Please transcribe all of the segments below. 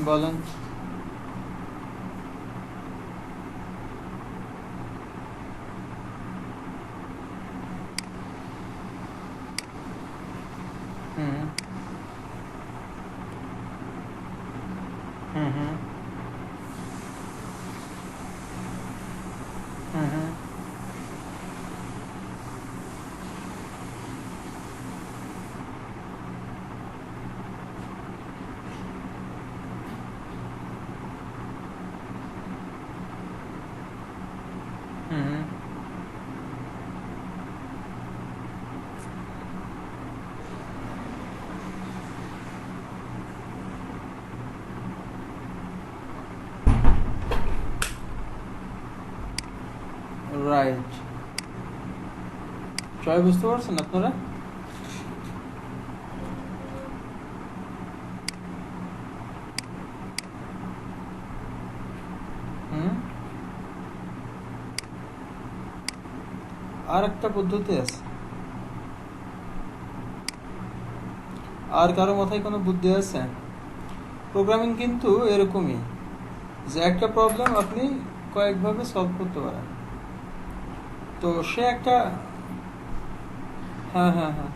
বলেন। হুম হুম হুম হুম হুম হুম রাইট। সবাই বুঝতে পারছেন আপনারা? হুম আর একটা পদ্ধতি আছে। আর কারো মাথায় কোনো বুদ্ধি আছে? প্রোগ্রামিং কিন্তু এরকমই, যে একটা প্রবলেম আপনি কয়েকভাবে সলভ করতে পারেন। তো সে একটা, হ্যাঁ হ্যাঁ হ্যাঁ,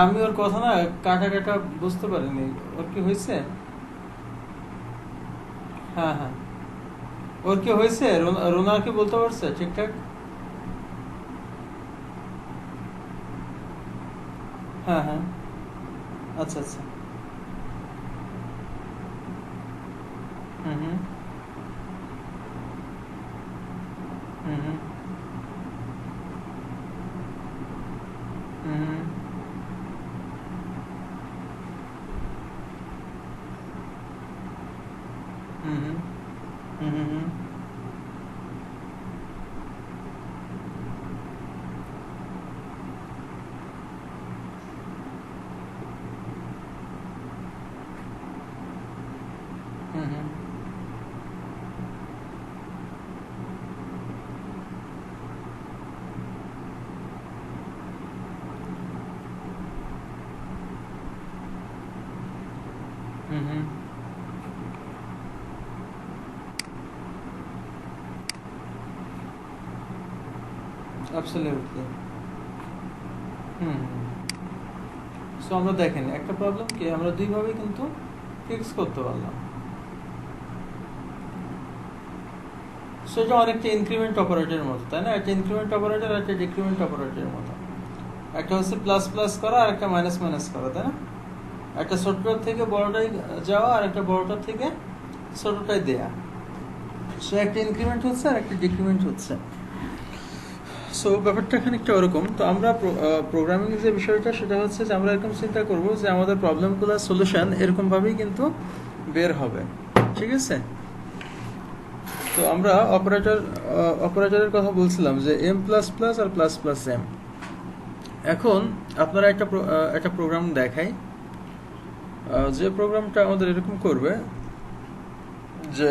আমি ওর কথা না কাটা কাটা বুঝতে পারিনি। ওর কি হয়েছে? হ্যাঁ হ্যাঁ, ওর কি হয়েছে? রোনার কি বলতে পারছে ঠিকঠাক? হ্যাঁ হ্যাঁ, আচ্ছা আচ্ছা। হুম হুম হুম হুম হুম হুম হুম হুম হুম হুম হুম হুম হুম, অ্যাবসলিউটলি। হুম হুম। সো আমরা দেখেন একটা প্রবলেমকে আমরা দুইভাবে কিন্তু ফিক্স করতে পারলাম। সো এটা অনেকটা ইনক্রিমেন্ট অপারেটরের মতো, তাই না? একটা ইনক্রিমেন্ট অপারেটর আর একটা ডিক্রিমেন্ট অপারেটরের মতো। একটা হচ্ছে প্লাস প্লাস করা আর একটা মাইনাস মাইনাস করা, তাই না? একটা ছোটটার থেকে বড়টাই যাওয়া আর একটা বড়টার থেকে ছোটটাই দেয়া। সো একটা ইনক্রিমেন্ট হচ্ছে আর একটা ডিক্রিমেন্ট হচ্ছে। সো ব্যাপারটা খানিকটা ওরকম। তো আমরা প্রোগ্রামিং যে বিষয়টা সেটা হচ্ছে যে আমরা এরকম চিন্তা করব যে আমাদের প্রবলেমগুলোর সলিউশন এরকমভাবেই কিন্তু বের হবে। ঠিক আছে? তো আমরা অপারেটরের কথা বলছিলাম যে এম প্লাস প্লাস আর প্লাস প্লাস এম। এখন আপনারা একটা প্রোগ্রাম দেখাই, যে প্রোগ্রামটা আমাদের এরকম করবে যে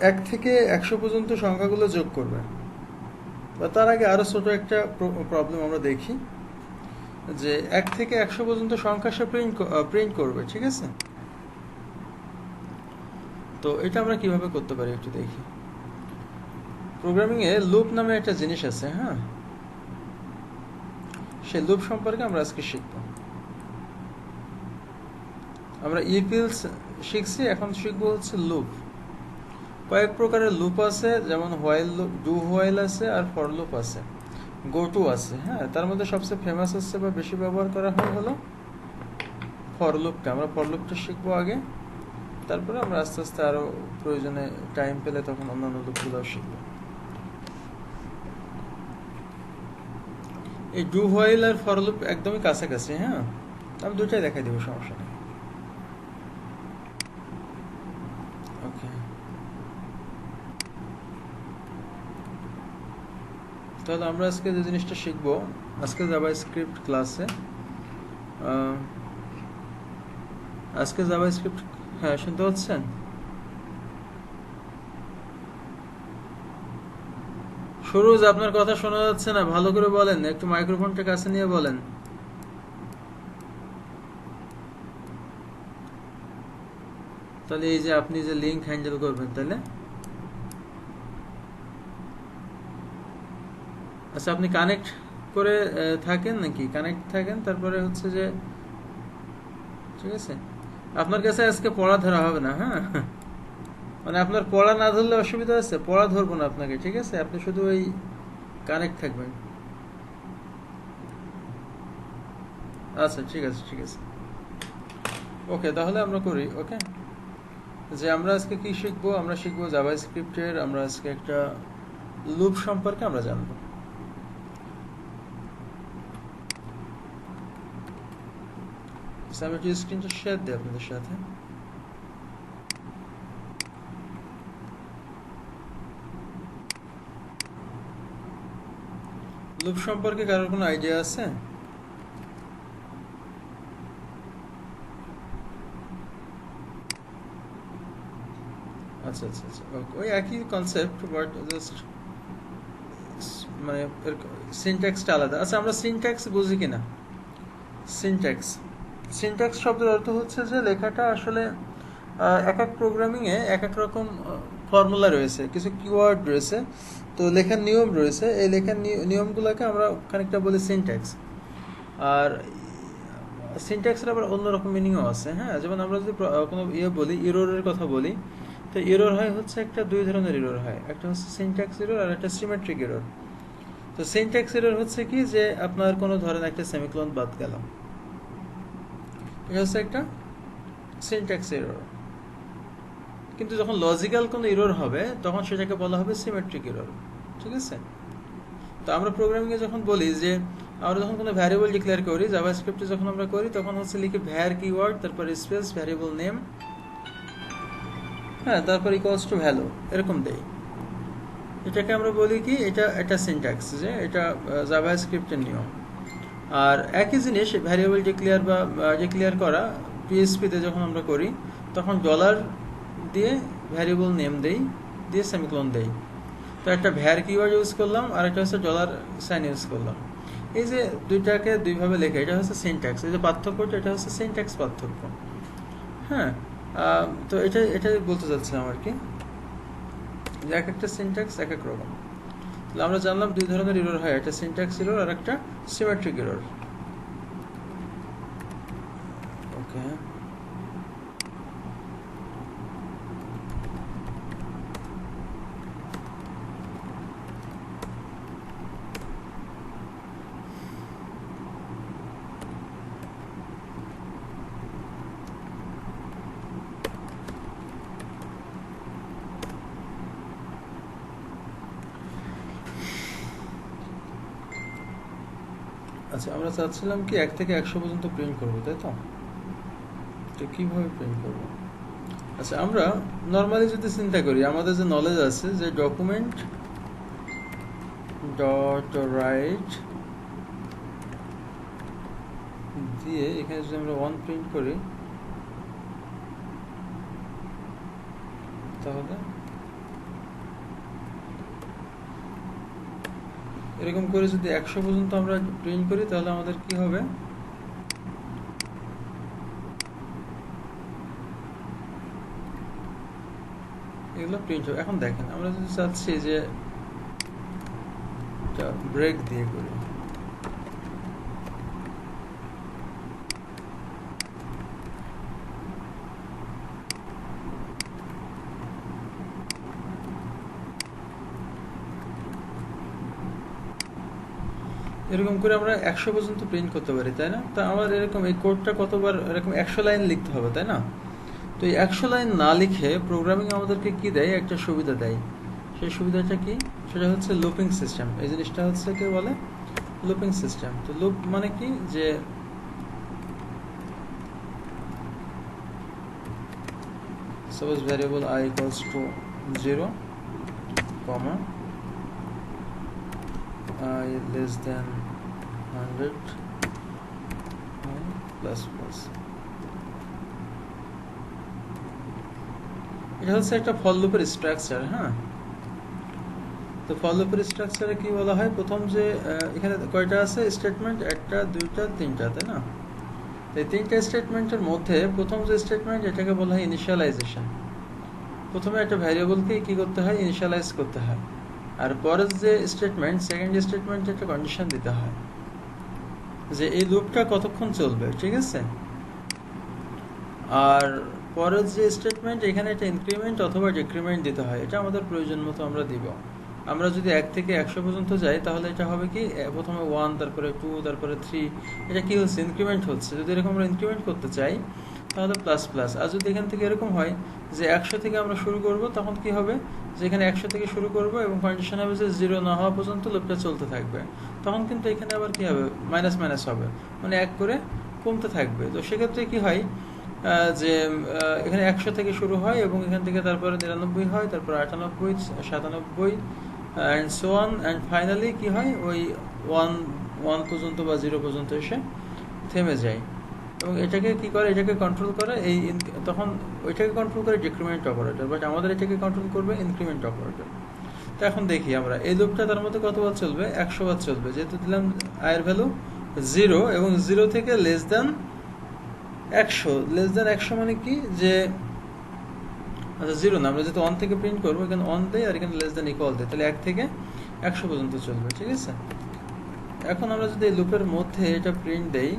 1 থেকে 100 পর্যন্ত সংখ্যাগুলো যোগ করবে। বা তার আগে আরো ছোট একটা প্রবলেম আমরা দেখি, যে 1 থেকে 100 পর্যন্ত সংখ্যা সে প্রিন্ট করবে। ঠিক আছে? তো এটা আমরা কিভাবে করতে পারি একটু দেখি। প্রোগ্রামিং এ লুপ নামে একটা জিনিস আছে, হ্যাঁ? সেই লুপ সম্পর্কে আমরা আজকে শিখব। আমরা ইফিলস শিখছি, এখন শিখবো হচ্ছে লুপ। কয়েক প্রকারের লুপ আছে, যেমন হোয়াইল লুপ, ডু হোয়াইল আছে, আর ফর লুপ আছে, গো টু আছে। হ্যাঁ, তার মধ্যে সবচেয়ে ফেমাস হচ্ছে বা বেশি ব্যবহার করা হয় হলো ফর লুপটা। আমরা ফর লুপটা শিখবো আগে, তারপরে আমরা আস্তে আস্তে আরো প্রয়োজনে টাইম পেলে তখন অন্যান্য লুপগুলোও শিখবো। এই ডু হোয়াইল আর ফর লুপ একদমই কাছাকাছি। হ্যাঁ, আমি দুটাই দেখাই দেবো, সমস্যা নেই। ওকে, তাহলে আমরা আজকে যে জিনিসটা শিখবো আজকে জাভাস্ক্রিপ্ট ক্লাসে, আজকে জাভাস্ক্রিপ্ট, হ্যাঁ শুনতে পাচ্ছেন? সুরজ আপনার কথা শোনা যাচ্ছে না, ভালো করে বলেন, একটু মাইক্রোফোনটা কাছে নিয়ে বলেন। তাহলে এই যে আপনি যে লিংক হ্যান্ডেল করবেন, তাহলে আচ্ছা আপনি কানেক্ট করে থাকেন নাকি? কানেক্ট থাকেন, তারপরে হচ্ছে যে ঠিক আছে, আপনার কাছে আজকে পড়া ধরা হবে না, হ্যাঁ মানে আপনার পড়া না ধরলে অসুবিধা আছে, পড়া ধরবো না আপনাকে, ঠিক আছে? আপনি শুধু ওই কানেক্ট থাকবেন। আচ্ছা ঠিক আছে, ঠিক আছে, ওকে, তাহলে আমরা করি। ওকে, যে আমরা আজকে কি শিখবো? আমরা শিখবো জাভাস্ক্রিপ্টের, আমরা আজকে একটা লুপ সম্পর্কে আমরা জানবো। আমি একটু স্ক্রিনটা শেয়ার দিই আপনাদের সাথে। লুপ সম্পর্কে কারোর কোনো আইডিয়া আছে? আচ্ছা আচ্ছা আচ্ছা, ওই একই কনসেপ্ট, বাট জাস্ট মানে সিনট্যাক্সটা আলাদা। আচ্ছা আমরা সিনট্যাক্স বুঝি কিনা? সিনট্যাক্স, সিনট্যাক্স শব্দের অর্থ হচ্ছে যে লেখাটা আসলে এক এক প্রোগ্রামিংয়ে এক এক রকম ফর্মুলা রয়েছে, কিছু কিওয়ার্ড রয়েছে, তো লেখার নিয়ম রয়েছে, এই লেখার নিয়মগুলোকে আমরা খানিকটা বলি সিনট্যাক্স। আর সিনট্যাক্সের আবার অন্যরকম মিনিংও আছে, হ্যাঁ। যেমন আমরা যদি কোনো বলি, ইরোরের কথা বলি, তো ইরোর হয় হচ্ছে একটা, দুই ধরনের ইরোর হয়, একটা হচ্ছে সিনট্যাক্স ইরোর আর একটা সিমেট্রিক ইরোর। তো সিনট্যাক্স ইরোর হচ্ছে কি, যে আপনার কোনো ধরেন একটা সেমিকোলন বাদ গেল, এটা হচ্ছে একটা সিনট্যাক্স এরর। কিন্তু যখন লজিক্যাল কোনো এরর হবে তখন সেটাকে বলা হবে সিমেট্রিক এরর, ঠিক আছে? তো আমরা প্রোগ্রামিংয়ে যখন বলি যে আমরা যখন কোনো ভ্যারিয়েবল ডিক্লেয়ার করি, জাভাস্ক্রিপ্টে যখন আমরা করি, তখন হচ্ছে লিখি ভ্যার কিওয়ার্ড, তারপর স্পেস ভ্যারিয়েবল নেম, হ্যাঁ, তারপর ইকুয়ালস টু ভ্যালু, এরকম দেই। এটাকে আমরা বলি কি, এটা একটা সিনট্যাক্স, যে এটা জাভাস্ক্রিপ্টের নিয়ম। আর একই জিনিস ভ্যারিয়েবল ডিক্লেয়ার বা ডিক্লেয়ার করা পিএসপিতে যখন আমরা করি, তখন ডলার দিয়ে ভ্যারিয়েবল নেম দেই, দিয়ে সেমিকোলন দেই। তো একটা ভ্যার কিওয়ার্ড ইউজ করলাম, আর একটা হচ্ছে ডলার সাইন ইউজ করলাম। এই যে দুইটাকে দুইভাবে লেখা, এটা হচ্ছে সিনট্যাক্স। এই যে পার্থক্যটা, এটা হচ্ছে সিনট্যাক্স পার্থক্য, হ্যাঁ। তো এটাই বলতে চাচ্ছিলাম আর কি, যে এক একটা সিনট্যাক্স এক এক রকম। তাহলে আমরা জানলাম দুই ধরনের এরর হয়, একটা সিনট্যাক্স এরর আর একটা সিমেট্রিক এরর। ওকে, আচ্ছা আমরা চাচ্ছিলাম কি 1 থেকে 100 পর্যন্ত প্রিন্ট করবো, তাই তো? তো কিভাবে প্রিন্ট করব? আচ্ছা আমরা নর্মালি যদি চিন্তা করি, আমাদের যে নলেজ আছে, যে ডকুমেন্ট ডট রাইট দিয়ে এখানে যদি আমরা 1 প্রিন্ট করি, তাহলে এরকম করে যদি 100 পর্যন্ত আমরা প্রিন্ট করি, তাহলে আমাদের কি হবে? এগুলো প্রিন্ট হবে। এখন দেখেন, আমরা যদি চাচ্ছি যে ব্রেক দিয়ে করি, এরকম করে আমরা 100 পর্যন্ত প্রিন্ট করতে পারি, তাই না? তা আমার এরকম এই কোডটা কতবার এরকম 100 লাইন লিখতে হবে, তাই না? তো এই 100 লাইন না লিখে প্রোগ্রামিং আমাদেরকে কি দেয়, একটা সুবিধা দেয়। সেই সুবিধাটা কি? সেটা হচ্ছে লুপিং সিস্টেম। এই জিনিসটা হচ্ছে কি বলে, লুপিং সিস্টেম। তো লুপ মানে কি, যে suppose variable I equals to 0 comma I less than 100 plus plus. এটা হচ্ছে একটা ফর লুপের স্ট্রাকচার। হ্যাঁ, তো ফর লুপের স্ট্রাকচারে কি বলা হয়, প্রথম যে এখানে কয়টা আছে স্টেটমেন্ট, একটা দুইটা তিনটা, তাই না? এই তিনটা স্টেটমেন্টের মধ্যে প্রথম যে স্টেটমেন্ট এটাকে বলা হয় ইনিশিয়ালাইজেশন। প্রথমে একটা ভ্যারিয়েবলকে কি করতে হয়, ইনিশিয়ালাইজ করতে হয়, আর পরের যে স্টেটমেন্ট সেকেন্ড স্টেটমেন্টে একটা কন্ডিশন দিতে হয় যে এই লুপটা কতক্ষণ চলবে, ঠিক আছে? আর পরের যে স্টেটমেন্ট এখানে একটা ইনক্রিমেন্ট অথবা ডিক্রিমেন্ট দিতে হয়, এটা আমাদের প্রয়োজন মতো আমরা দিব। আমরা যদি 1 থেকে 100 পর্যন্ত যাই তাহলে এটা হবে কি, প্রথমে 1, তারপরে 2, তারপরে 3, এটা কি হচ্ছে, ইনক্রিমেন্ট হচ্ছে। যদি এরকম আমরা ইনক্রিমেন্ট করতে চাই তাহলে প্লাস প্লাস। আর যদি এখান থেকে এরকম হয় যে 100 থেকে আমরা শুরু করব, তখন কি হবে যে এখানে 100 থেকে শুরু করব এবং কন্ডিশন হবে যে 0 না হওয়া পর্যন্ত লুপটা চলতে থাকবে। তখন কিন্তু এখানে আবার কি হবে, মাইনাস মাইনাস হবে, মানে 1 করে কমতে থাকবে। তো সেক্ষেত্রে কি হয় যে এখানে 100 থেকে শুরু হয় এবং এখান থেকে তারপরে 99 হয়, তারপর 98, 97 and so on, and finally কি হয়, ওই 1 পর্যন্ত বা 0 পর্যন্ত এসে থেমে যায়। এবং এটাকে কি করে, এটাকে কন্ট্রোল করে এই তখন ওইটাকে কন্ট্রোল করে ডিক্রিমেন্ট অপারেটর, বাট আমাদের এটাকে কন্ট্রোল করবে ইনক্রিমেন্ট অপারেটর। তো এখন দেখি আমরা এই লুপটা তার মধ্যে কতবার চলবে, 100 বার চলবে, যেহেতু দিলাম আয়ের ভ্যালু 0 এবং 0 থেকে লেস দ্যান 100। লেস দ্যান 100 মানে কি, যে আচ্ছা 0 না, আমরা যেহেতু 1 থেকে প্রিন্ট করবো, এখানে 1 দেই আর এখানে লেস দ্যান ইকুয়াল দেই, তাহলে 1 থেকে 100 পর্যন্ত চলবে, ঠিক আছে? এখন আমরা যদি এই লুপের মধ্যে এটা প্রিন্ট দেই,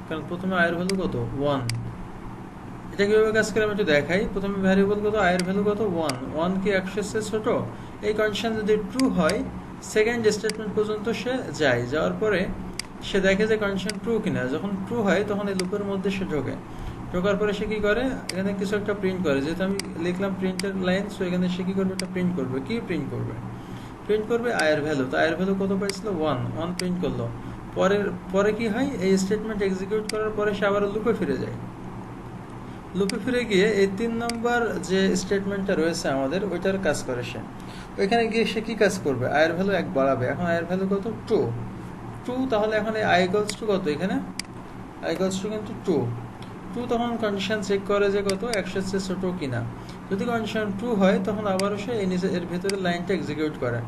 কারণ প্রথমে আয়ের ভ্যালু কত, 1। এটা কিভাবে কাজ করে আমি একটু দেখাই। প্রথমে ভ্যারিয়েবল কত, আয়ের ভ্যালু কত, 1 কি 100 এর চেয়ে ছোট? এই কন্ডিশন যদি ট্রু হয় সেকেন্ড স্টেটমেন্ট পর্যন্ত সে যায়, যাওয়ার পরে সে দেখে যে কন্ডিশন ট্রু কিনা। যখন ট্রু হয় তখন এই লুপের মধ্যে সে ঢোকে, ঢোকার পরে সে কি করে, এখানে কিছু একটা প্রিন্ট করে। যেহেতু আমি লিখলাম প্রিন্টের লাইন, সো এখানে সে কি করবে, একটা প্রিন্ট করবে। কি প্রিন্ট করবে, প্রিন্ট করবে আয়ের ভ্যালু। তো আয়ের ভ্যালু কত পাইছিল, 1 প্রিন্ট করলো। পরে কি হয়, এই স্টেটমেন্ট এক্সিকিউট করার পরে সে আবার লুপে ফিরে যায়। লুপে ফিরে গিয়ে এই 3 নম্বর যে স্টেটমেন্টটা রয়েছে আমাদের, ওইটার কাজ করে সে। ওইখানে গিয়ে সে কি কাজ করবে, আয়ের ভ্যালু 1 বাড়াবে। এখন আয়ের ভ্যালু কত, 2। তাহলে এখন এই আই ইকুয়ালস টু কত, এখানে আই ইকুয়ালস টু কিন্তু 2। তখন কন্ডিশন চেক করে যে কত, 100 এর চেয়ে ছোট কিনা। যদি কন্ডিশন ট্রু হয় তখন আবারও সে এর ভেতরে লাইনটা এক্সিকিউট করে।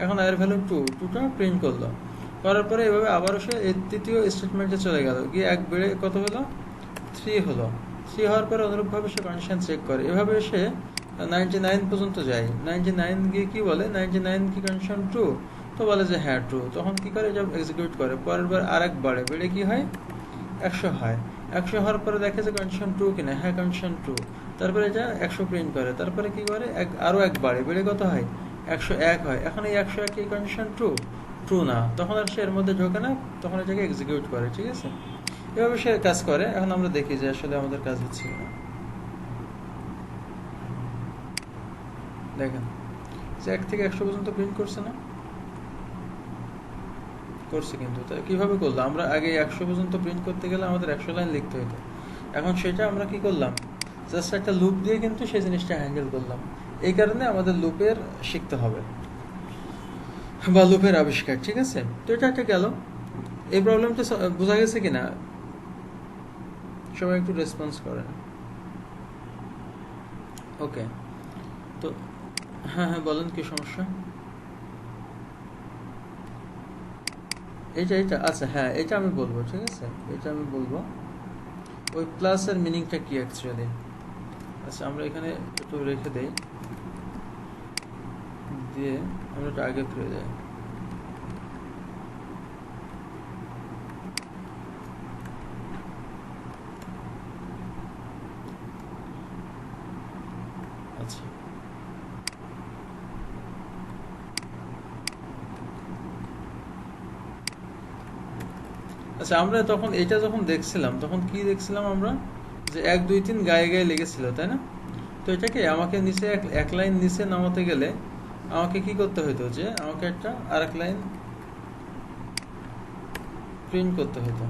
এখন আয়ের ভ্যালু 2টা প্রিন্ট করলো, করার পরে এভাবে আবারও সে এই তৃতীয় স্টেটমেন্টে চলে গেল, গিয়ে 1 বেড়ে কত হলো, 3 হলো। 3 হওয়ার পরে অনুরূপভাবে সে কন্ডিশন চেক করে। এভাবে সে 99 পর্যন্ত যায়। 99 গিয়ে কি বলে, 99 কি কন্ডিশন ট্রু? তো বলে যে হ্যাঁ ট্রু। তখন কি করে, এটা এক্সিকিউট করে। পরের বার আরেক বাড়ে, বেড়ে কি হয়, 100 হয়। 100 হওয়ার পরে দেখে যে কন্ডিশন ট্রু কিনা, হ্যাঁ কন্ডিশন ট্রু। তারপরে এটা 100 প্রিন্ট করে। তারপরে কি করে, আরো 1 বাড়ে, বেড়ে কত হয়, 101 হয়। এখন এই 101 কি কন্ডিশন ট্রু না, তখন আর সে এর মধ্যে ঢোকে না, তখন এটাকে এক্সিকিউট করে, ঠিক আছে? এভাবে সে কাজ করে। এখন আমরা দেখি যে আসলে আমাদের কাজ হচ্ছে কিনা। দেখেন যে 1 থেকে 100 পর্যন্ত প্রিন্ট করছে না, করছে কিন্তু। তাই কিভাবে করলো, আমরা আগে 100 পর্যন্ত প্রিন্ট করতে গেলে আমাদের 100 লাইন লিখতে হতো। এখন সেটা আমরা কি করলাম, জাস্ট একটা লুপ দিয়ে কিন্তু সেই জিনিসটা হ্যান্ডেল করলাম। এই কারণে আমাদের লুপের শিখতে হবে, বা লুপের আবিষ্কার, ঠিক আছে? তো এটা একটা গেল। এই প্রবলেমটা বোঝা গেছে কিনা, সবাই একটু রেসপন্স করেন। ওকে, তো হ্যাঁ বলেন কি সমস্যা। এটা আচ্ছা, হ্যাঁ এটা আমি বলবো, ঠিক আছে, এটা আমি বলবো। ওই প্লাসের মিনিংটা কি অ্যাকচুয়ালি। আচ্ছা আমরা এখানে একটু রেখে দেই, দিয়ে আমরা একটু আগে ফিরে যাই। আচ্ছা আচ্ছা, আমরা তখন এটা যখন দেখছিলাম তখন কি দেখছিলাম আমরা, যে 1 2 3 গায়ে গায়ে লেগেছিল, তাই না? তো এটাকে আমাকে নিচে এক লাইন নিচে নামাতে গেলে আমাকে কি করতে হতো, যে আমাকে একটা আরেক লাইন প্রিন্ট করতে হতো,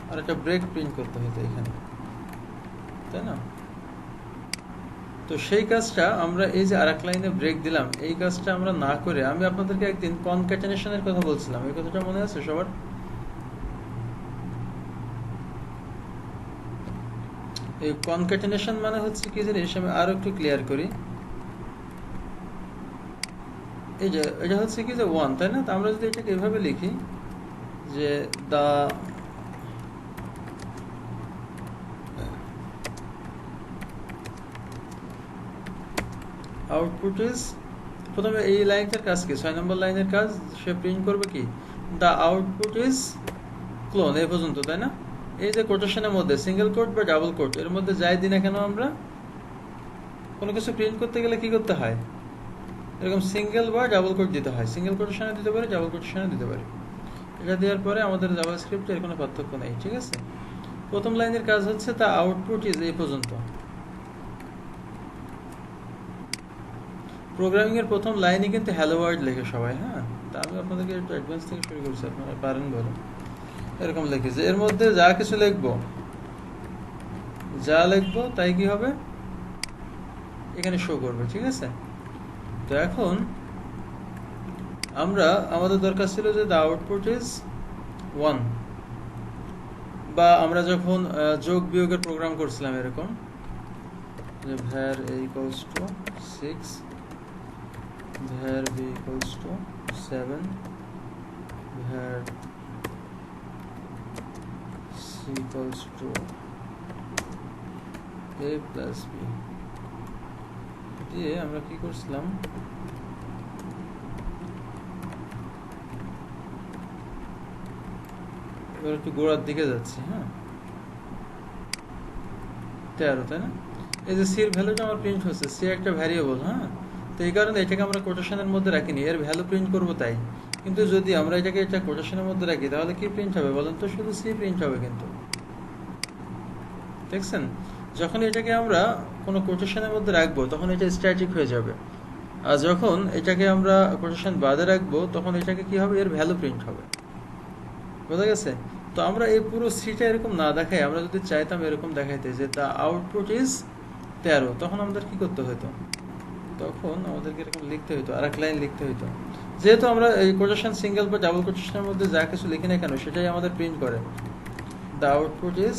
আর একটা ব্রেক প্রিন্ট করতে হতো এখানে, তাই না? তো সেই কাজটা আমরা এই যে আরেক লাইনে ব্রেক দিলাম, এই কাজটা আমরা না করে আমি আপনাদেরকে একদিন কনক্যাটেনেশনের কথা বলছিলাম, এই কথাটা মনে আছে সবার? এই কনক্যাটেনেশন মানে হচ্ছে কি জিনিস আমি আরো একটু ক্লিয়ার করি। এই যে এটা হচ্ছে কি যে 1, তাই না? তো আমরা যদি এটাকে এভাবে লিখি যে দা আউটপুট ইজ, প্রথমে এই লাইনটার কাজ কি, 6 নম্বর লাইনের কাজ, সে প্রিন্ট করবে কি দা আউটপুট ইজ ক্লোন, এই পর্যন্ত, তাই না? এই যে কোটেশনের মধ্যে সিঙ্গেল কোট বা ডাবল কোট এর মধ্যে যাই দিই না কেন, আমরা কোনো কিছু প্রিন্ট করতে গেলে কি করতে হয়, এরকম সিঙ্গেল বা ডাবল কোট দিতে হয়। সিঙ্গেল কোটেশনে দিতে পারি, ডাবল কোটেশনে দিতে পারি। এটা দেওয়ার পরে আমাদের জাভাস্ক্রিপ্টে এর কোনো পার্থক্য নেই, ঠিক আছে? প্রথম লাইনের কাজ হচ্ছে দা আউটপুট ইজ, এই পর্যন্ত। প্রোগ্রামিং এর প্রথম লাইনে কিন্তু হ্যালো ওয়ার্ল্ড লেখে সবাই, হ্যাঁ? তা আমি আপনাদেরকে একটু অ্যাডভান্স থেকে শুরু করছি, আপনারা পারেন বলে এরকম লিখেছি। এর মধ্যে যা কিছু লিখবো, যা লিখবো তাই কি হবে, এখানে শো করবে, ঠিক আছে? তো এখন আমরা, আমাদের দরকার ছিল যে দ্য আউটপুট ইজ 1, বা আমরা যখন যোগ বিয়োগের প্রোগ্রাম করছিলাম এরকম যে var a equals to 6, var b equals to 7, var c equals to a plus b দিয়ে আমরা কি করছিলাম, এবার একটু গোড়ার দিকে যাচ্ছি, হ্যাঁ? 13, তাই না? এই যে সি এর ভ্যালুটা আমার প্রিন্ট হচ্ছে, সি একটা ভ্যারিয়েবল, হ্যাঁ? তো এই কারণে এটাকে আমরা কোটেশনের মধ্যে রাখিনি, এর ভ্যালু প্রিন্ট করব তাই। কিন্তু যদি আমরা এটাকে এটা কোটেশনের মধ্যে রাখি তাহলে কি প্রিন্ট হবে বলেন তো? শুধু সি প্রিন্ট হবে কিন্তু, দেখছেন? যখন এটাকে আমরা কোনো কোটেশনের মধ্যে রাখবো তখন এটা স্ট্যাটিক হয়ে যাবে, আর যখন এটাকে আমরা কোটেশন বাদে রাখবো তখন এটাকে কি হবে, এর ভ্যালু প্রিন্ট হবে। বোঝা গেছে? তো আমরা এই পুরো সিটা এরকম না দেখাই, আমরা যদি চাইতাম এরকম দেখাইতে যে দ্য আউটপুট ইজ 13, তখন আমাদের কি করতে হতো, তখন আমাদেরকে এরকম লিখতে হতো, আর এক লাইন লিখতে হতো। যেহেতু আমরা এই কোটেশন সিঙ্গেল বা ডাবল কোটেশনের মধ্যে যা কিছু লিখি না কেন সেটাই আমাদের প্রিন্ট করে, দ্য আউটপুট ইজ,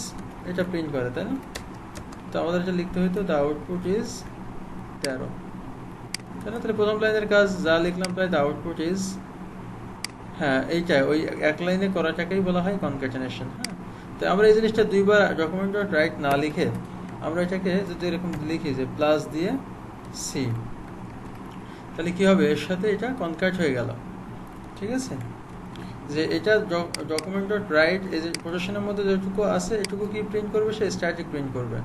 এটা প্রিন্ট করে, তাই না? তো আমাদের এটা লিখতে হতো দ্য আউটপুট ইজ 13, তাই না? তাহলে প্রথম লাইনের কাজ যা লিখলাম তাই দ্য আউটপুট ইজ, হ্যাঁ এইটা ওই এক লাইনে করাটাকেই বলা হয় কনক্যাটেনেশন, হ্যাঁ? তো আমরা এই জিনিসটা দুইবার ডকুমেন্ট ডট রাইট না লিখে আমরা এটাকে যদি এরকম লিখি যে প্লাস দিয়ে সি, তাহলে কি হবে, এর সাথে এটা কনক্যাট হয়ে গেল, ঠিক আছে? যে এটা ডকুমেন্ট ডট রাইট, এই যে কোটেশনের মধ্যে যেটুকু আছে এটুকু কি প্রিন্ট করবে, সে স্ট্যাটিক প্রিন্ট করবে।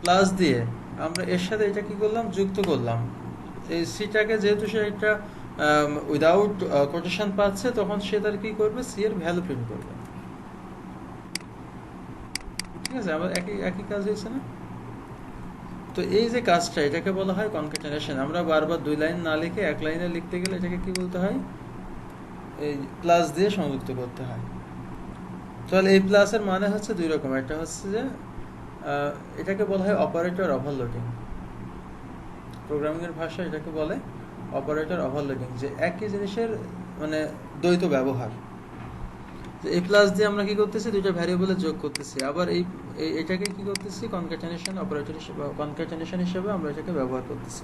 প্লাস দিয়ে আমরা এর সাথে এটা কি করলাম, যুক্ত করলাম এই সিটাকে, যেহেতু সে একটা উইদাউট কোটেশন পাচ্ছে তখন সে তার কি করবে, সি এর ভ্যালু প্রিন্ট করবে, ঠিক আছে? আবার একই একই কাজ হয়েছে না? তো এই যে কাজটা, এটাকে বলা হয় কনক্যাটেনেশন। আমরা বারবার দুই লাইন না লিখে এক লাইনে লিখতে গেলে এটাকে কি বলতে হয়, এই প্লাস দিয়ে সংযুক্ত করতে হয়। তাহলে এই প্লাসের মানে হচ্ছে দুই রকম, একটা হচ্ছে যে এটাকে বলা হয় অপারেটর ওভারলোডিং, প্রোগ্রামিং এর ভাষায় এটাকে বলে অপারেটর ওভারলোডিং, যে একই জিনিসের মানে দ্বৈত ব্যবহার। এই প্লাস দিয়ে আমরা কি করতেছি, দুইটা ভ্যারিয়েবলে যোগ করতেছি, আবার এটাকে কি করতেছি, কনক্যাটেনেশন অপারেটর হিসেবে, কনক্যাটেনেশন হিসেবে আমরা এটাকে ব্যবহার করতেছি,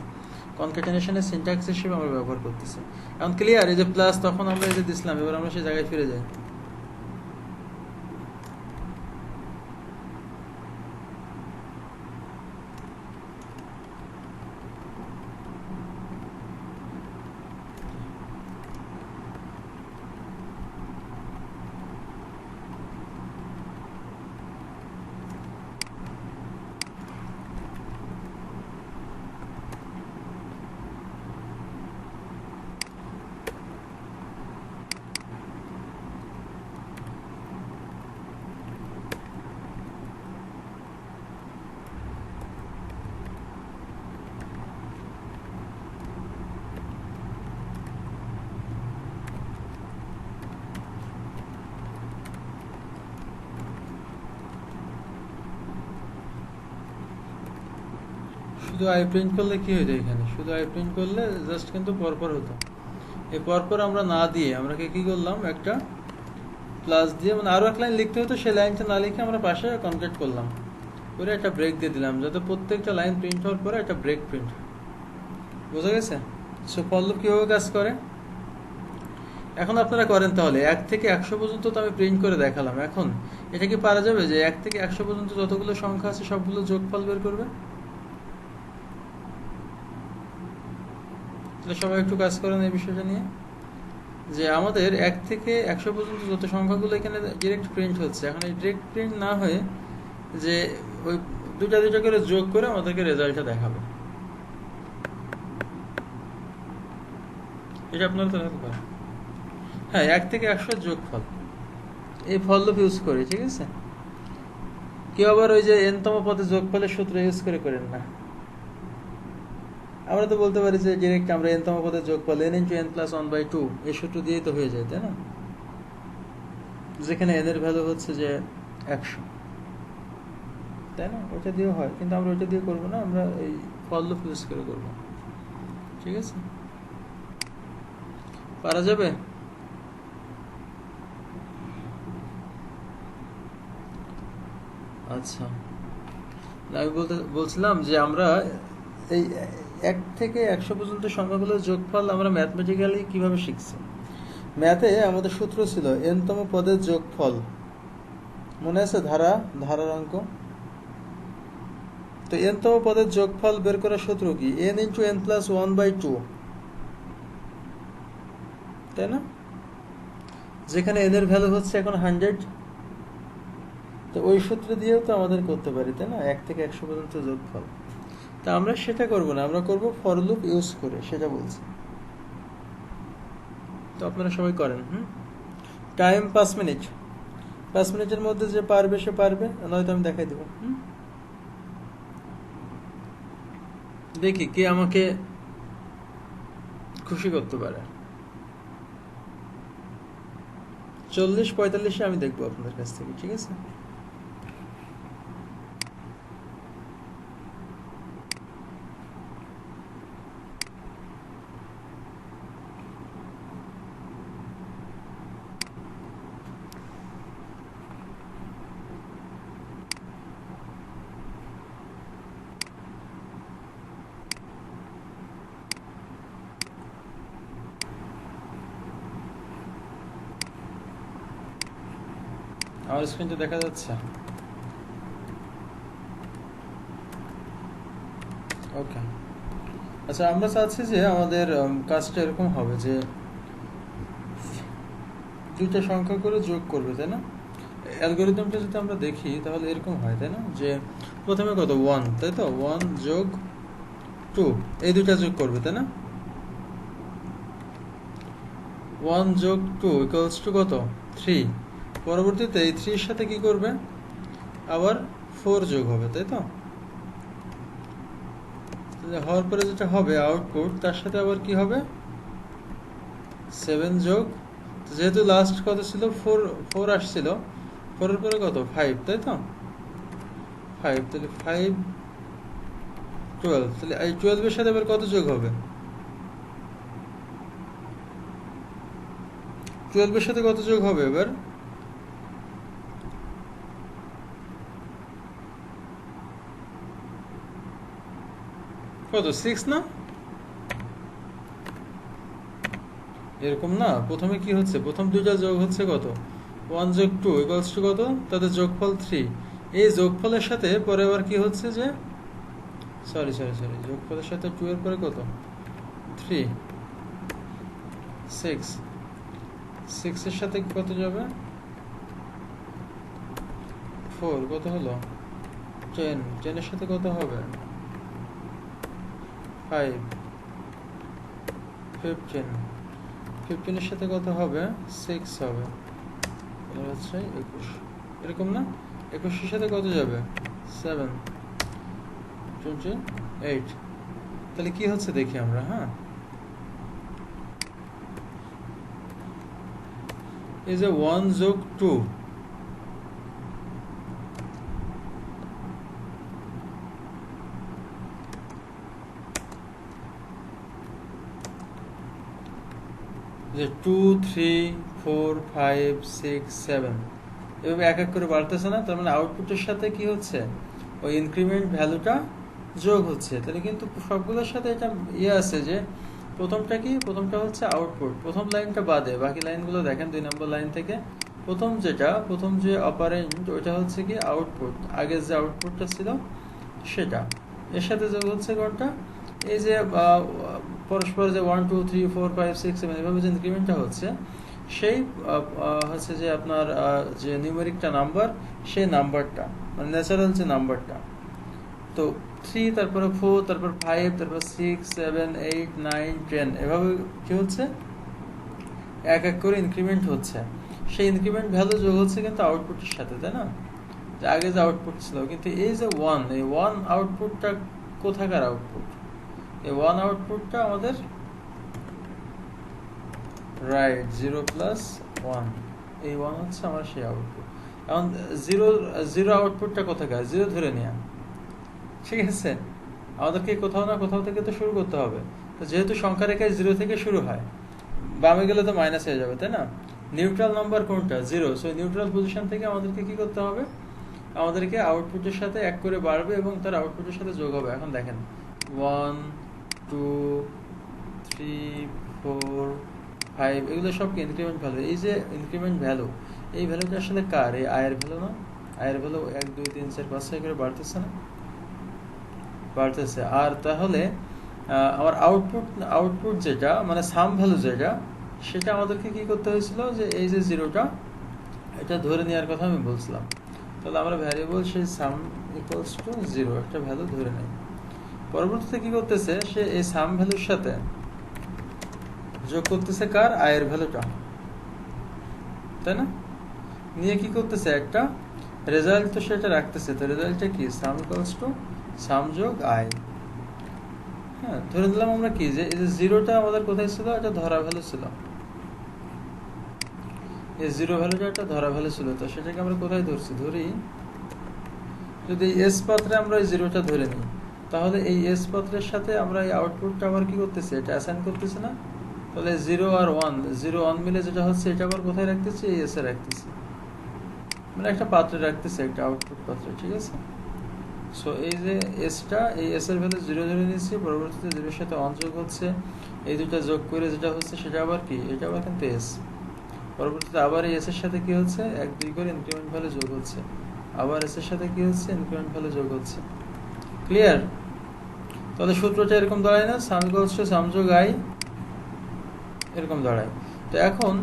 কনক্যাটেনেশনের সিনট্যাক্স হিসেবে আমরা ব্যবহার করতেছি। এখন ক্লিয়ার? এই যে প্লাস তখন আমরা এই যে দিছিলাম, এবার আমরা সেই জায়গায় ফিরে যাই। শুধু আই প্রিন্ট করলে কি হইতো এখানে, শুধু আই প্রিন্ট করলে জাস্ট কিন্তু পরপর হতো। এই পরপর আমরা না দিয়ে আমরা কি করলাম, একটা প্লাস দিয়ে মানে আরও এক লাইন লিখতে হতো, সেই লাইনটা না লিখে আমরা পাশে কনক্রিট করলাম, করে একটা ব্রেক দিয়ে দিলাম, যাতে প্রত্যেকটা লাইন প্রিন্ট হওয়ার পরে একটা ব্রেক প্রিন্ট। বোঝা গেছে? সো ফর লুপ কীভাবে কাজ করে এখন আপনারা করেন। তাহলে 1 থেকে 100 পর্যন্ত তো আমি প্রিন্ট করে দেখালাম। এখন এটা কি পারা যাবে যে 1 থেকে 100 পর্যন্ত যতগুলো সংখ্যা আছে সবগুলো যোগফল বের করবে? তাহলে সবাই একটু কাজ করেন এই বিষয়টা নিয়ে, যে আমাদের 1 থেকে 100 পর্যন্ত যত সংখ্যাগুলো এখানে ডিরেক্ট প্রিন্ট হচ্ছে, এখন এই ডিরেক্ট প্রিন্ট না হয়ে যে ওই দুটা করে যোগ করে আমাদেরকে রেজাল্টটা দেখাবে। এটা আপনারা তো করেন। হ্যাঁ, 1 থেকে 100 যোগফল এই ফল লুপ ইউজ করি, ঠিক আছে? কেউ আবার ওই যে n-তম পদে যোগফলের সূত্র ইউজ করে করেন না। আমরা তো বলতে পারি যে ডিরেক্ট আমরা n-তম পদের যোগফল n × n + 1/2 এই সূত্র দিয়েই তো হয়ে যায়, তাই না? যেখানে n এর ভ্যালু হচ্ছে যে 100, তাই না? ওটা দিয়েও হয়, কিন্তু আমরা ওটা দিয়ে করবো না, আমরা এই ফল লুপ ইউজ করে করবো। ঠিক আছে, পারা যাবে? আচ্ছা, আমি বলছিলাম যে আমরা এই 1 থেকে 100 পর্যন্ত সংখ্যাগুলোর যোগফল আমরা ম্যাথমেটিক্যালি কিভাবে শিখছি। ম্যাথে আমাদের সূত্র ছিল n-তম পদের যোগফল, মনে আছে? ধারার অঙ্ক। তো n-তম পদের যোগফল বের করার সূত্র কি? n × n + 1/2, তাই না? যেখানে n এর ভ্যালু হচ্ছে এখন 100, তো ওই সূত্র দিয়েও তো আমাদের করতে পারি, তাই না? 1 থেকে 100 পর্যন্ত যোগফল। তা আমরা সেটা করব না, আমরা করব ফর লুপ ইউজ করে, সেটা বলছি। তো আপনারা সবাই করেন। Time 5 minute. 5 মিনিটের মধ্যে যে পারবে সে পারবে, নয়তো আমি দেখাই দেবো। দেখি কে আমাকে খুশি করতে পারে। 40-45 আমি দেখবো আপনাদের কাছ থেকে, ঠিক আছে? আমার স্ক্রিনটা দেখা যাচ্ছে? ওকে, আচ্ছা, আমরা চাচ্ছি যে আমাদের কাজটা এরকম হবে যে দুইটা সংখ্যা করে যোগ করবে, তাই না? অ্যালগরিদমটা যদি আমরা দেখি তাহলে এরকম হয়, তাই না? যে প্রথমে কত 1, তাই তো? 1 যোগ 2 এই দুইটা যোগ করবে, তাই না? 1 যোগ 2 = কত? 3। পরবর্তীতে এই 3 এর সাথে কি করবে? আবার 4 যোগ হবে, তাই তো? হওয়ার পরে যেটা হবে আউটপুট, তার সাথে আবার কি হবে? 7 যোগ, যেহেতু লাস্ট কত ছিল? 4 আসছিল, 4 এর পরে কত? 5, তাই তো? 5, তাহলে 5 12, তাহলে এই 12 এর সাথে আবার কত যোগ হবে? 12 এর সাথে কত যোগ হবে এবার? কত? 6 না? এরকম না, প্রথমে কি হচ্ছে? প্রথম দুইটা যোগ হচ্ছে কত? 1 যোগ 2 = কত? তাদের যোগফল 3। এই যোগফলের সাথে পরে আবার কি হচ্ছে যে সরি যোগফলের সাথে 2 এর পরে কত? 3, 6 এর সাথে কত যাবে? 4, কত হলো? 10 এর সাথে কত হবে? 5, 15 এর সাথে কত হবে? 6 হবে, হচ্ছে 21। এরকম না? 21 এর সাথে কত যাবে? 7, 28। তাহলে কি হচ্ছে দেখি আমরা। হ্যাঁ, এই যে 1 যোগ 2, যে 2 3 4 5 6 7 এভাবে এক এক করে বাড়তেছে না, তার মানে আউটপুটের সাথে কি হচ্ছে, ওই ইনক্রিমেন্ট ভ্যালুটা যোগ হচ্ছে। তাহলে কিন্তু সবগুলোর সাথে এটা আছে যে প্রথমটা হচ্ছে আউটপুট, প্রথম লাইনটা বাদে বাকি লাইনগুলো দেখেন 2 নম্বর লাইন থেকে প্রথম যে অপারেন্ট ওইটা হচ্ছে কি আউটপুট, আগের যে আউটপুটটা ছিল সেটা, এর সাথে যোগ হচ্ছে কোনটা, এই যে পরস্পর যে 1 2 3 4 5 6 7 এভাবে যে ইনক্রিমেন্টটা হচ্ছে সেই হচ্ছে যে আপনার যে নিউমেরিকটা নাম্বার, সেই নাম্বারটা মানে ন্যাচারাল যে নাম্বারটা। তো 3 তারপরে 4 তারপর 5 তারপর 6 7 8 9 10 এভাবে কি হচ্ছে এক এক করে ইনক্রিমেন্ট হচ্ছে। সেই ইনক্রিমেন্ট ভ্যালু যোগ হচ্ছে কিন্তু আউটপুটের সাথে, তাই না, যে আগে যে আউটপুট ছিল। কিন্তু এই যে 1, এই 1 আউটপুটটা কোথাকার আউটপুট, এই 1 আউটপুটটা আমাদের রাইট 0 প্লাস 1, এই 1 হচ্ছে আমার সেই আউটপুট। এখন জিরো আউটপুটটা কোথাকার, 0 ধরে নেওয়া, ঠিক আছে, আমাদেরকে কোথাও না কোথাও থেকে তো শুরু করতে হবে। তো যেহেতু সংখ্যা রেখায় 0 থেকে শুরু হয়, বামে গেলে তো মাইনাস হয়ে যাবে, তাই না, নিউট্রাল নাম্বার কোনটা 0, সো নিউট্রাল পজিশন থেকে আমাদেরকে কি করতে হবে, আমাদেরকে আউটপুটের সাথে এক করে বাড়বে এবং তার আউটপুটের সাথে যোগ হবে। এখন দেখেন 1 2 3 4 5 এগুলো সব কি ইনক্রিমেন্ট ভ্যালু। এই যে ইনক্রিমেন্ট ভ্যালু, এই ভ্যালুটা আসলে কার, এই আয়ের ভ্যালু না, আয়ের ভ্যালু 1 2 3 4 5 6 করে বাড়তেছে না, বাড়তেছে। আর তাহলে আমার আউটপুট যেটা মানে সাম ভ্যালু যেটা, সেটা আমাদেরকে কি করতে হয়েছিল, যে এই যে 0টা এটা ধরে নেওয়ার কথা আমি বলছিলাম। তাহলে আমরা ভ্যারিয়েবল সেই সাম ইকুয়ালস টু 0 একটা ভ্যালু ধরে নেই। পরবর্তীতে কি করতেছে, সে এই সাম ভ্যালুর সাথে যোগ করতেছে কার, আয়ের ভ্যালুটা, তাই না, নিয়ে কি করতেছে একটা রেজাল্ট তো সেটা রাখতেছে। তো রেজাল্টটা কি, সাম ইকুয়ালস টু সাম যোগ আয়। হ্যাঁ, ধরে নিলাম আমরা কি, যে এই যে 0টা আমাদের কোথায় ছিল, এটা ধরা ভ্যালু ছিল, এই 0 ভ্যালুটা একটা ধরা ভ্যালু ছিল। তো সেটাকে আমরা কোথায় ধরছি, ধরি যদি এস পাত্রে আমরা এই 0টা ধরে নিই, তাহলে এই এস পাত্রের সাথে আমরা এই আউটপুটটা আবার কি করতেছি, এটা অ্যাসাইন করতেছি না। তাহলে 0 আর 1 মিলে যেটা হচ্ছে, এটা আবার কোথায় রাখতেছি, এই এস এ রাখতেছি, মানে একটা পাত্রে রাখতেছি, একটা আউটপুট পাত্রে, ঠিক আছে। সো এই যে এসটা, এই এস এর ভ্যালু 0 ধরে নিচ্ছি, পরবর্তীতে 0 এর সাথে 1 যোগ হচ্ছে, এই দুটো যোগ করে যেটা হচ্ছে সেটা আবার কি, এটা আবার কিন্তু এস। পরবর্তীতে আবার এই এস এর সাথে কি হচ্ছে, 1 2 করে ইনক্রিমেন্ট ভ্যালু যোগ হচ্ছে, আবার এস এর সাথে কি হচ্ছে, ইনক্রিমেন্ট ভ্যালু যোগ হচ্ছে। ক্লিয়ার? তাহলে সূত্রটা এরকম দাঁড়ায় না, সাম ইকুয়ালস টু সাম যোগ আই, এরকম দাঁড়ায়। তো এখন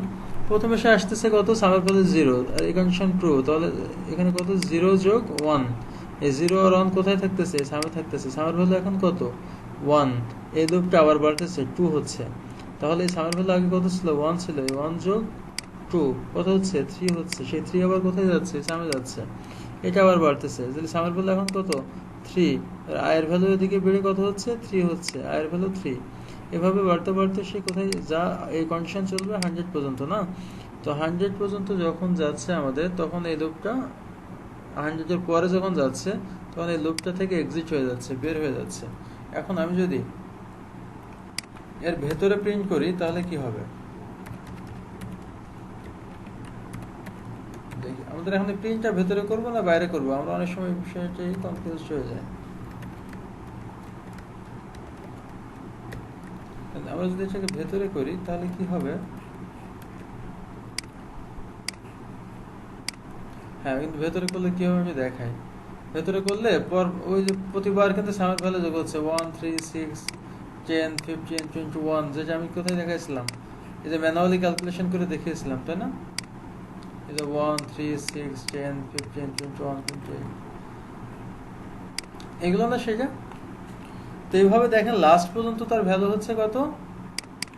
প্রথমে সে আসতেছে কত, সামের ভ্যালু 0, আর এই কন্ডিশন ট্রু, তাহলে এখানে কত, 0 যোগ 1, এই 0 আর 1 কোথায় থাকতেছে, সামে থাকতেছে, সামের ভ্যালু এখন কত 1, এই লুপটা আবার বাড়তেছে 2 হচ্ছে। তাহলে এই সামের ভ্যালু আগে কত ছিল, 1 ছিল, এই 1 যোগ 2 কত হচ্ছে, 3 হচ্ছে, সেই 3 আবার কোথায় যাচ্ছে, সামে যাচ্ছে, এটা আবার বাড়তেছে, যদি সামের ভ্যালু এখন কত 3, আর আয়ের ভ্যালু এদিকে বেড়ে কত হচ্ছে, 3 হচ্ছে, আয়ের ভ্যালু 3, এভাবে বাড়তে বাড়তে সে কোথায় যা, এই কন্ডিশন চলবে 100 পর্যন্ত না। তো 100 পর্যন্ত যখন যাচ্ছে আমাদের, তখন এই লুপটা 100 এর পরে যখন যাচ্ছে, তখন এই লুপটা থেকে এক্সিট হয়ে যাচ্ছে, বের হয়ে যাচ্ছে। এখন আমি যদি এর ভেতরে প্রিন্ট করি তাহলে কি হবে, দেখি আমাদের এখন প্রিন্টটা ভেতরে করবো না বাইরে করবো, আমরা অনেক সময় বিষয়টাই কনফিউজ হয়ে যায়। আমরা যদি এটাকে ভেতরে করি তাহলে কি হবে, হ্যাঁ কিন্তু ভেতরে করলে কি হবে আমি দেখাই। ভেতরে করলে পর ওই যে প্রতিবার কিন্তু সামের ভ্যালু যোগ হচ্ছে 1 3 6 10 15 21, যেটা আমি কোথায় দেখাইছিলাম, এই যে ম্যানুয়ালি ক্যালকুলেশন করে দেখিয়েছিলাম, তাই না, এই যে 1 3 6 10 15 21 28 এগুলো না সেটা। তো এইভাবে দেখেন লাস্ট পর্যন্ত তার ভ্যালু হচ্ছে কত,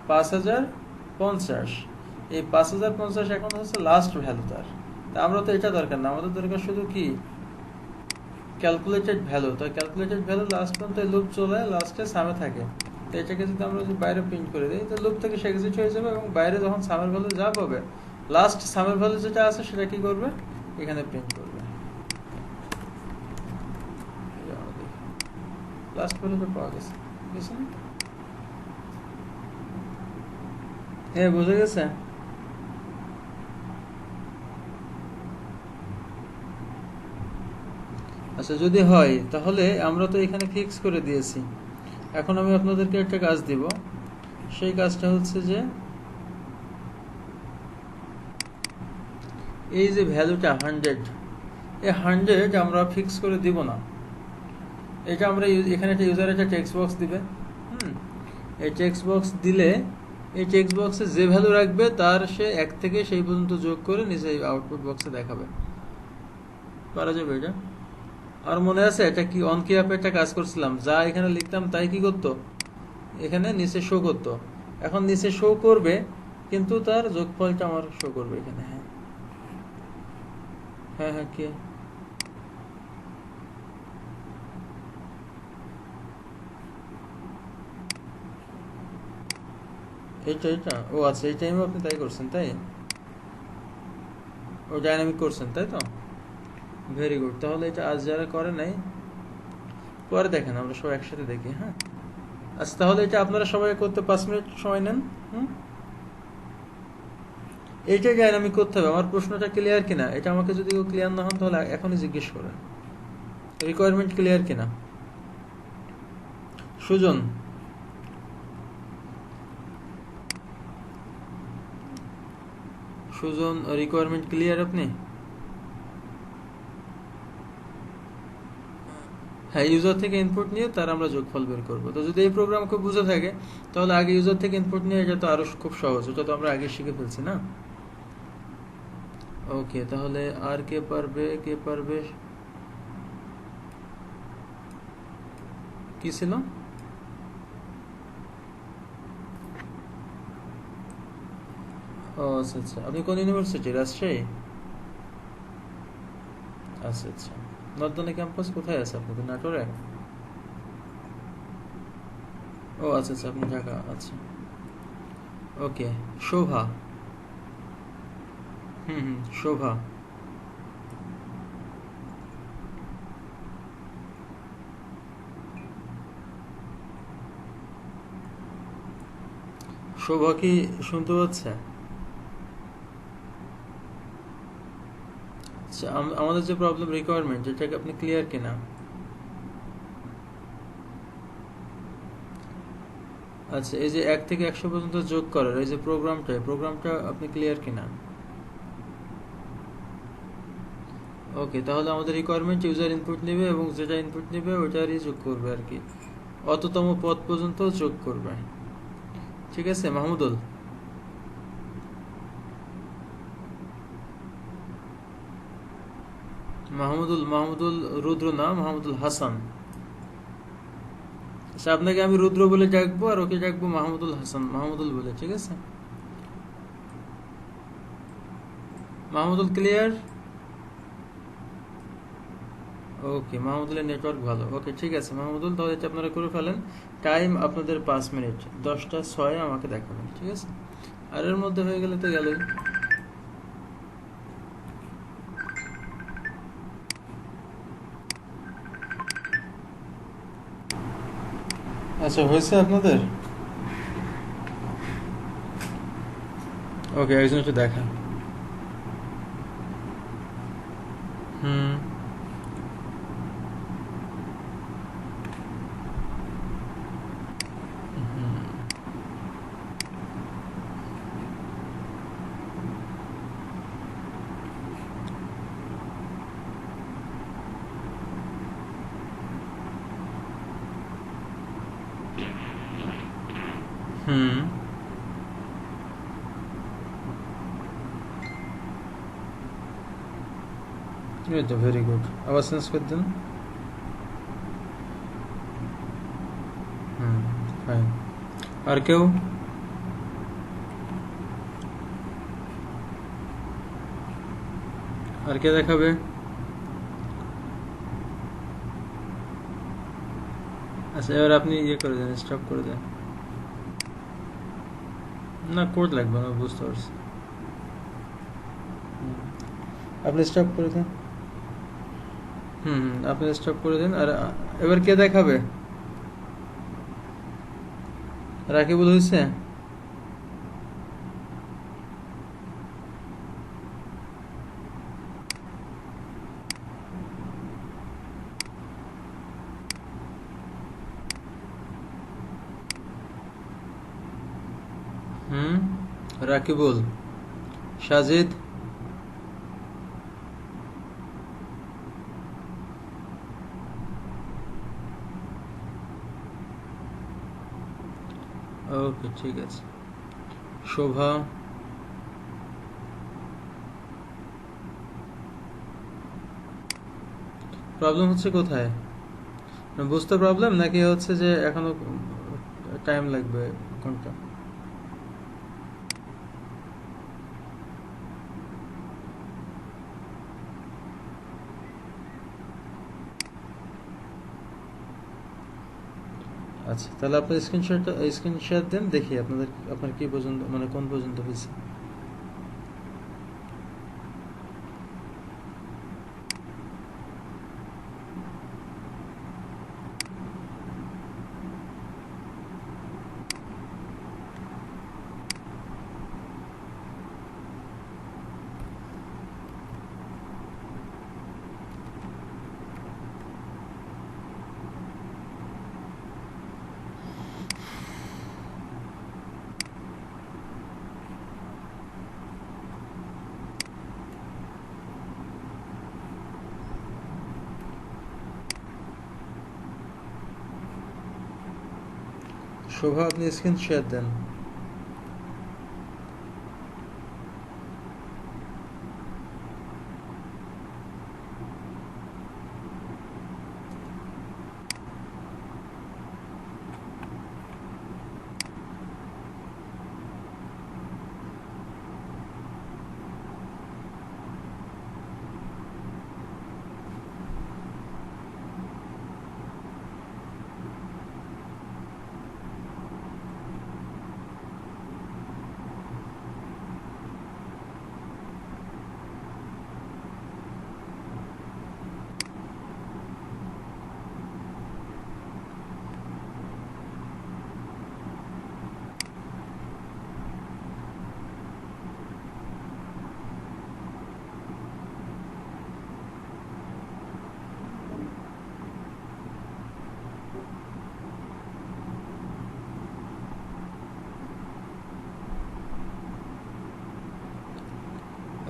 5050। এই 5050 এখন হচ্ছে লাস্ট ভ্যালু তার। তা আমরা তো এটা দরকার না, আমাদের দরকার শুধু কি, ক্যালকুলেটেড ভ্যালু। তো ক্যালকুলেটেড ভ্যালু লাস্ট পর্যন্ত লুপ চলে, লাস্টে সামে থাকে। তো এটাকে যদি আমরা যদি বাইরে প্রিন্ট করে দিই, তো লুপ থেকে সে এক্সিট হয়ে যাবে, এবং বাইরে যখন সামের ভ্যালু যা পাবে, লাস্ট সামের ভ্যালু যেটা আছে সেটা কি করবে, এখানে প্রিন্ট করবে। লাস্ট ভ্যালুটা পাওয়া গেছে, বুঝছেন। বুঝে গেছে? আচ্ছা, যদি হয় তাহলে আমরা তো এখানে ফিক্স করে দিয়েছি। এখন আমি আপনাদেরকে একটা কাজ দিব। সেই কাজটা হচ্ছে যে এই যে ভ্যালুটা 100, এই 100 আমরা ফিক্স করে দিব না। এটা আমরা এখানে একটা ইউজার একটা টেক্সট বক্স দিবে। এই টেক্সট বক্স দিলে এই টেক্সট বক্সে যে ভ্যালু রাখবে তার সে 1 থেকে সেই পর্যন্ত যোগ করে নিচে আউটপুট বক্সে দেখাবে। পারা যাবে এটা? আর মনে আছে এটা কি অন কি অ্যাপে একটা কাজ করছিলাম, যা এখানে লিখতাম তাই কি করতো, এখানে নিচে শো করতো। এখন নিচে শো করবে কিন্তু তার যোগফলটা আমার শো করবে এখানে। হ্যাঁ হ্যাঁ হ্যাঁ, কি এটা ও আচ্ছা, এই টাইমে আপনি তাই করছেন, তাই ও ডাইনামিক করছেন, তাই তো? Very good. তাহলে এটা আজ যারা করে নাই পরে দেখেন, আমরা সবাই একসাথে দেখি। হ্যাঁ আচ্ছা, তাহলে এটা আপনারা সবাই করতে 5 মিনিট সময় নেন। এইটাই ডাইনামিক করতে হবে। আমার প্রশ্নটা ক্লিয়ার কিনা, এটা আমাকে যদি কেউ ক্লিয়ার না হন তাহলে এখনই জিজ্ঞেস করেন। রিকোয়ারমেন্ট ক্লিয়ার কিনা? সুজন, সুজন রিকোয়ারমেন্ট ক্লিয়ার আপনি? হ্যাঁ, ইউজার থেকে ইনপুট নিয়ে তার আমরা যোগফল বের করবো। তো যদি এই প্রোগ্রাম খুব বুঝে থাকে তাহলে আগে ইউজার থেকে ইনপুট নিয়ে, এটা তো আরো খুব সহজ, ওটা তো আমরা আগে শিখে ফেলছি না। ওকে, তাহলে আর কে পারবে, কে পারবে? কি ছিল? ও আচ্ছা আচ্ছা, আপনি কোন ইউনিভার্সিটি? রাজশাহী? আচ্ছা আচ্ছা, নর্দনে ক্যাম্পাস কোথায় আছে আপনাদের? নাটোরে? ও আচ্ছা আচ্ছা, আপনি ঢাকা। আচ্ছা ওকে। শোভা। শোভা। শোভা কি শুনতে পাচ্ছে? আচ্ছা, আমাদের যে প্রবলেম রিকোয়ারমেন্ট, এটাকে আপনি ক্লিয়ার কিনা? আচ্ছা, এই যে 1 থেকে 100 পর্যন্ত যোগ করার এই যে প্রোগ্রামটা আপনি ক্লিয়ার কিনা? ওকে, তাহলে আমাদের রিকোয়ারমেন্ট ইউজার ইনপুট নেবে এবং যেটা ইনপুট নেবে ওইটারই যোগ করবে আর কি, অততম পদ পর্যন্ত যোগ করবে। ঠিক আছে মাহমুদুল? মাহমুদুল রুদ্র না, মাহমুদুল হাসান। আচ্ছা, আপনাকে আমি রুদ্র বলে ডাকবো আর ওকে ডাকবো মাহমুদুল হাসান, মাহমুদুল বলে। ঠিক আছে মাহমুদুল, ক্লিয়ার? ওকে, মাহমুদুলের নেটওয়ার্ক ভালো। ওকে ঠিক আছে মাহমুদুল, তাহলে এটা আপনারা করে ফেলেন। টাইম আপনাদের 5 মিনিট, 10টা 6 আমাকে দেখাবেন। ঠিক আছে, আর এর মধ্যে হয়ে গেলে তো গেলই। আচ্ছা, হয়েছে আপনাদের? ওকে, একজন একটু দেখা। হুম হুম, এই তো ভেরি গুড। আবার চেঞ্জ করে দিন। ফাইন। আর কেউ? আর কে দেখাবে? আচ্ছা, এবার আপনি ইয়ে করে দেন, স্টপ করে দেন। না, কোড লাগবে না, বুঝতে পারছি। আপনি স্টপ করে দেন। আপনি স্টপ করে দিন। আর এবার কে দেখাবে? রাকিবুল হয়েছে? রাকিবুল, সাজিদ, ওকে ঠিক আছে, শোভা, প্রবলেম হচ্ছে কোথায়? বুঝতে প্রবলেম নাকি হচ্ছে যে এখনো টাইম লাগবে কোনটা? আচ্ছা তাহলে আপনার স্ক্রিনশট দেন, দেখি আপনার কি পর্যন্ত, মানে কোন পর্যন্ত হয়েছে। শোভা আপনি স্ক্রিনশট দেন।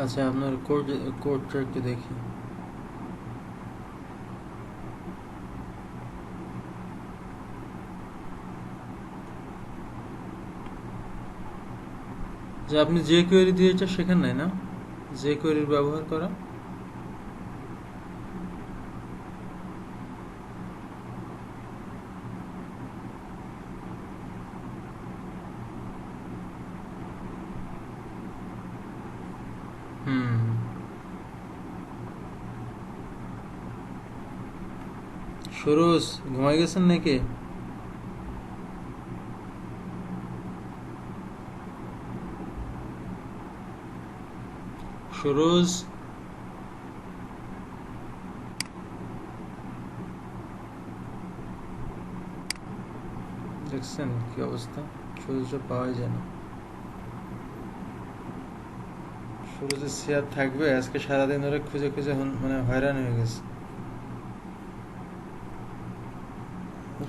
আচ্ছা আপনার কোডটা একটু দেখি। যে আপনি যে কোয়েরি দিয়েছে সেখানে নাই না, যে কোয়েরির ব্যবহার করা? হুম, সুরজ ঘুমাই গেছেন নাকি? সুরজ, দেখছেন কি অবস্থা, সুরজটা পাওয়াই যায় না। সুরজের চেয়ার থাকবে, আজকে সারাদিন ধরে খুঁজে খুঁজে মানে হয়রান হয়ে গেছে।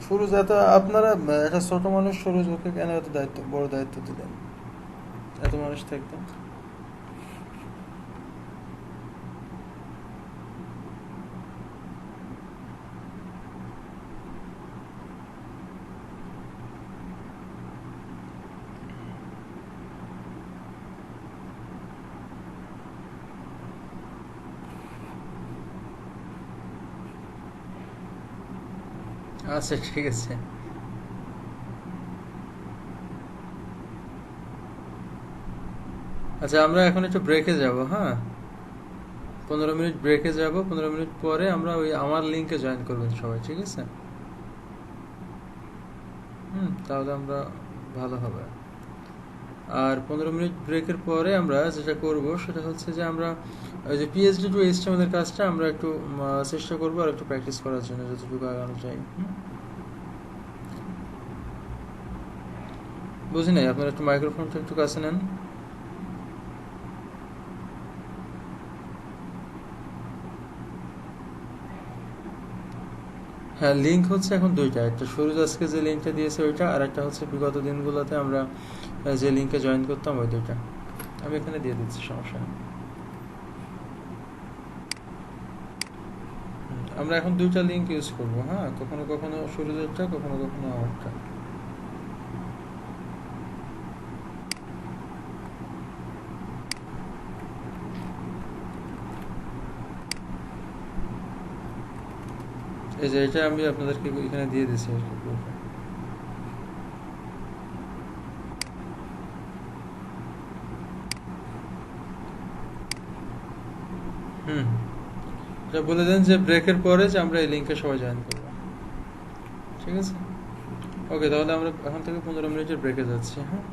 সুরজ এত আপনারা একটা ছোট মানুষ, সুরজ ওকে কেন এত বড় দায়িত্ব দিলেন? এত মানুষ থাকতেন। আচ্ছা ঠিক আছে। আচ্ছা আমরা এখন একটু ব্রেকে যাব, হ্যাঁ 15 মিনিট ব্রেকে যাব, 15 মিনিট পরে আমরা ওই আমার লিঙ্কে জয়েন করবেন সবাই, ঠিক আছে? তাহলে আমরা ভালো হবে। আর 15 মিনিট ব্রেকের পরে আমরা যেটা করব সেটা হচ্ছে যে আমরা ওই যে পিএইচডি টু এইচটিএমএল এর কাজটা আমরা একটু চেষ্টা করবো আর একটু প্র্যাকটিস করার জন্য যতটুকু আগানো যায়। বুঝি নাই, আপনারা একটু মাইক্রোফোনটা একটু কাছে নেন। হ্যাঁ, লিঙ্ক হচ্ছে এখন দুইটা, একটা সুরজ আজকে যে লিঙ্কটা দিয়েছে ওইটা, আর একটা হচ্ছে বিগত দিনগুলোতে আমরা যে লিঙ্কে জয়েন করতাম ওই দুইটা। আমি এখানে দিয়ে দিচ্ছি, সমস্যা নেই। আমরা এখন দুইটা লিঙ্ক ইউজ করবো, হ্যাঁ, কখনো কখনো সুরজেরটা, কখনো কখনো আমারটা। এই যে এটা আমি আপনাদেরকে এখানে দিয়ে দিচ্ছি আর কি গ্রুপে। হুম, এটা বলে দেন যে ব্রেকের পরে যে আমরা এই লিঙ্কে সবাই জয়েন করবো, ঠিক আছে? ওকে, তাহলে আমরা এখন থেকে 15 মিনিটের ব্রেকে যাচ্ছি, হ্যাঁ।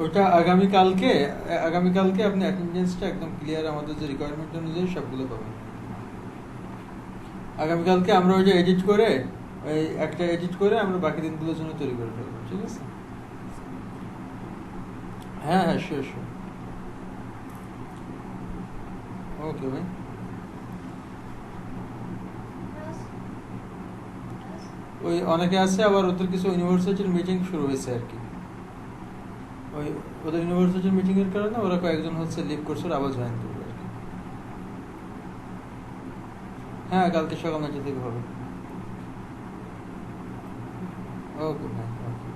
ওটা আগামীকালকে আপনি অ্যাটেন্ডেন্সটা একদম ক্লিয়ার, আমাদের যে রিকোয়ারমেন্ট অনুযায়ী সবগুলো পাবেন। আগামীকালকে আমরা ওইটা এডিট করে, ওই একটা এডিট করে আমরা বাকি দিনগুলোর জন্য তৈরি করে ফেলবো, ঠিক আছে? হ্যাঁ হ্যাঁ, শিওর শিওর। ওকে ভাই। ওই অনেকে আছে, আবার ওদের কিছু ইউনিভার্সিটির মিটিং শুরু হয়েছে আর কি। ওই ওদের ইউনিভার্সিটির মিটিং এর কারণে ওরা কয়েকজন হচ্ছে লিভ করছে, ওরা আবার জয়েন করবে আর কি। হ্যাঁ, কালকে সকাল 9টা থেকে হবে। ওকে ভাই, ওকে।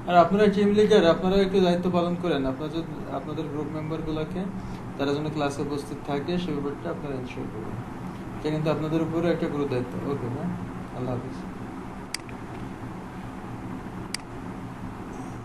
আর আপনারা টিম লিডার, আপনারা একটু দায়িত্ব পালন করেন, আপনাদের গ্রুপ মেম্বার গুলাকে তারা যেন ক্লাসে উপস্থিত থাকে সে ব্যাপারটা আপনারা এনশিওর করবেন। এটা কিন্তু আপনাদের উপরে একটা গুরু দায়িত্ব। ওকে ভাই, আল্লাহ হাফিজ।